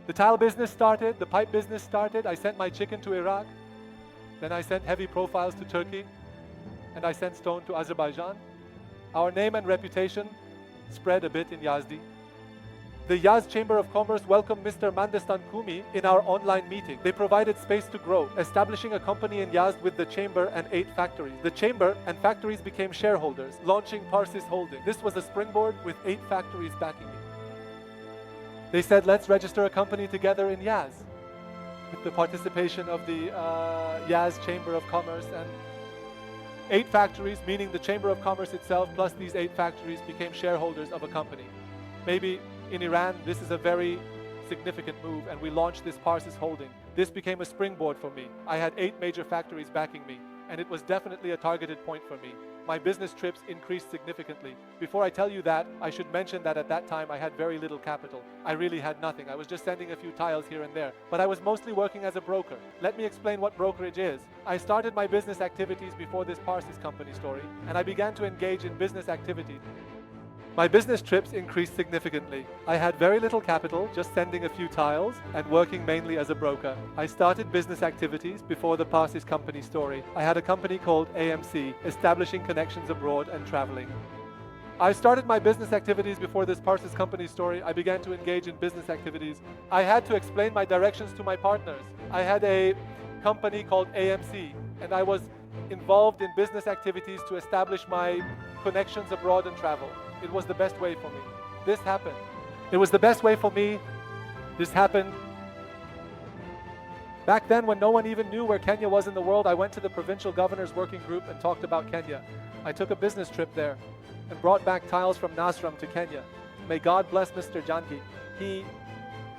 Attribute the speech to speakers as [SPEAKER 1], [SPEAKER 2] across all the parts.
[SPEAKER 1] The tile business started, the pipe business started. I sent my chicken to Iraq. Then I sent heavy profiles to Turkey. And I sent stone to Azerbaijan. Our name and reputation spread a bit in Yazdi. The Yazd Chamber of Commerce welcomed Mr. Mandestan Kumi in our online meeting. They provided space to grow, establishing a company in Yazd with the chamber and 8 factories. The chamber and factories became shareholders, launching Parsis Holding. This was a springboard with 8 factories backing me. They said, let's register a company together in Yazd, with the participation of the Yazd Chamber of Commerce, and 8 factories, meaning the Chamber of Commerce itself, plus these 8 factories became shareholders of a company. Maybe in Iran, this is a very significant move, and we launched this Parsis Holding. This became a springboard for me. I had 8 major factories backing me, and it was definitely a targeted point for me. My business trips increased significantly. Before I tell you that, I should mention that at that time I had very little capital. I really had nothing. I was just sending a few tiles here and there, but I was mostly working as a broker. Let me explain what brokerage is. I started my business activities before this Parsis company story, and I began to engage in business activities. My business trips increased significantly. I had very little capital, just sending a few tiles and working mainly as a broker. I started business activities before the Parsis company story. I had a company called AMC, establishing connections abroad and traveling. I started my business activities before this Parsis company story. I began to engage in business activities. I had to explain my directions to my partners. I had a company called AMC, and I was involved in business activities to establish my connections abroad and travel. It was the best way for me. This happened. It was the best way for me. This happened. Back then, when no one even knew where Kenya was in the world, I went to the provincial governor's working group and talked about Kenya. I took a business trip there and brought back tiles from Nasram to Kenya. May God bless Mr. Janki. He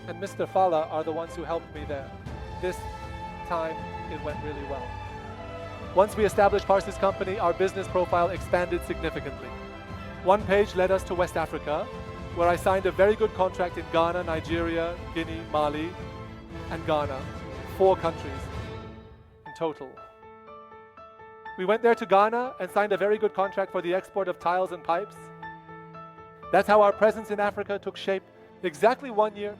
[SPEAKER 1] and Mr. Fala are the ones who helped me there. This time, it went really well. Once we established Parsis company, our business profile expanded significantly. One page led us to West Africa, where I signed a very good contract in Ghana, Nigeria, Guinea, Mali, and Ghana. 4 countries in total. We went there to Ghana and signed a very good contract for the export of tiles and pipes. That's how our presence in Africa took shape. Exactly 1 year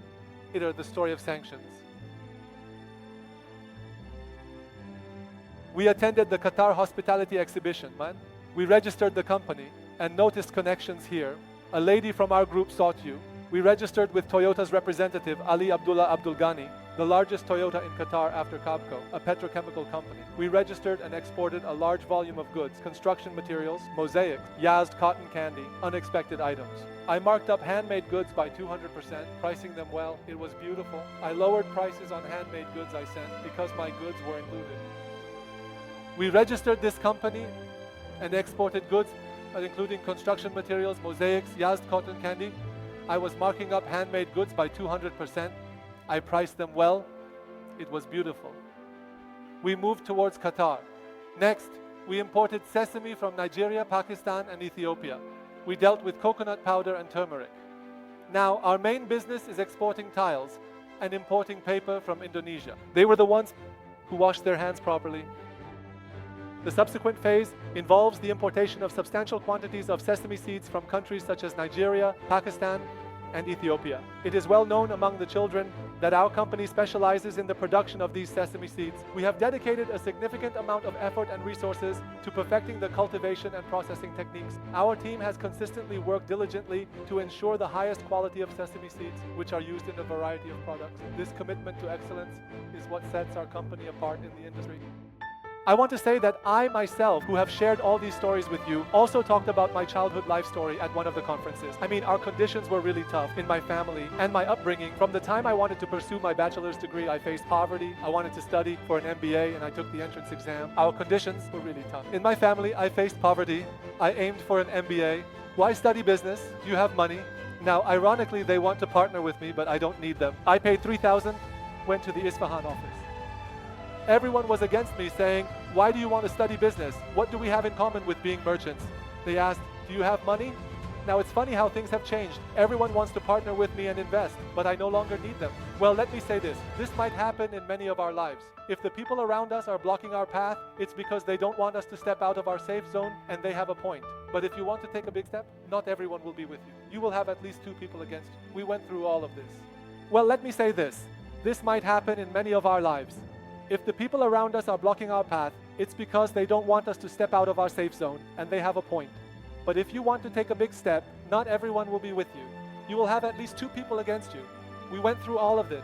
[SPEAKER 1] later, the story of sanctions. We attended the Qatar Hospitality Exhibition, man. We registered the company and noticed connections here. A lady from our group sought you. We registered with Toyota's representative, Ali Abdullah Abdul Ghani, the largest Toyota in Qatar after Qabco, a petrochemical company. We registered and exported a large volume of goods, construction materials, mosaics, Yazd cotton candy, unexpected items. I marked up handmade goods by 200%, pricing them well. It was beautiful. I lowered prices on handmade goods I sent because my goods were included. We registered this company and exported goods, including construction materials, mosaics, Yazd cotton candy. I was marking up handmade goods by 200%. I priced them well. It was beautiful. We moved towards Qatar. Next, we imported sesame from Nigeria, Pakistan, and Ethiopia. We dealt with coconut powder and turmeric. Now, our main business is exporting tiles and importing paper from Indonesia. They were the ones who washed their hands properly. The subsequent phase involves the importation of substantial quantities of sesame seeds from countries such as Nigeria, Pakistan, and Ethiopia. It is well known among the children that our company specializes in the production of these sesame seeds. We have dedicated a significant amount of effort and resources to perfecting the cultivation and processing techniques. Our team has consistently worked diligently to ensure the highest quality of sesame seeds, which are used in a variety of products. This commitment to excellence is what sets our company apart in the industry. I want to say that I myself, who have shared all these stories with you, also talked about my childhood life story at one of the conferences. I mean, our conditions were really tough in my family and my upbringing. From the time I wanted to pursue my bachelor's degree, I faced poverty. I wanted to study for an MBA and I took the entrance exam. Our conditions were really tough. In my family, I faced poverty. I aimed for an MBA. Why study business? Do you have money? Now, ironically, they want to partner with me, but I don't need them. I paid 3,000, went to the Isfahan office. Everyone was against me, saying, why do you want to study business? What do we have in common with being merchants? They asked, do you have money? Now it's funny how things have changed. Everyone wants to partner with me and invest, but I no longer need them. Well, let me say this. This might happen in many of our lives. If the people around us are blocking our path, it's because they don't want us to step out of our safe zone, and they have a point. But if you want to take a big step, not everyone will be with you. You will have at least 2 people against you. We went through all of this. Well, let me say this. This might happen in many of our lives. If the people around us are blocking our path, it's because they don't want us to step out of our safe zone, and they have a point. But if you want to take a big step, not everyone will be with you. You will have at least 2 people against you. We went through all of this.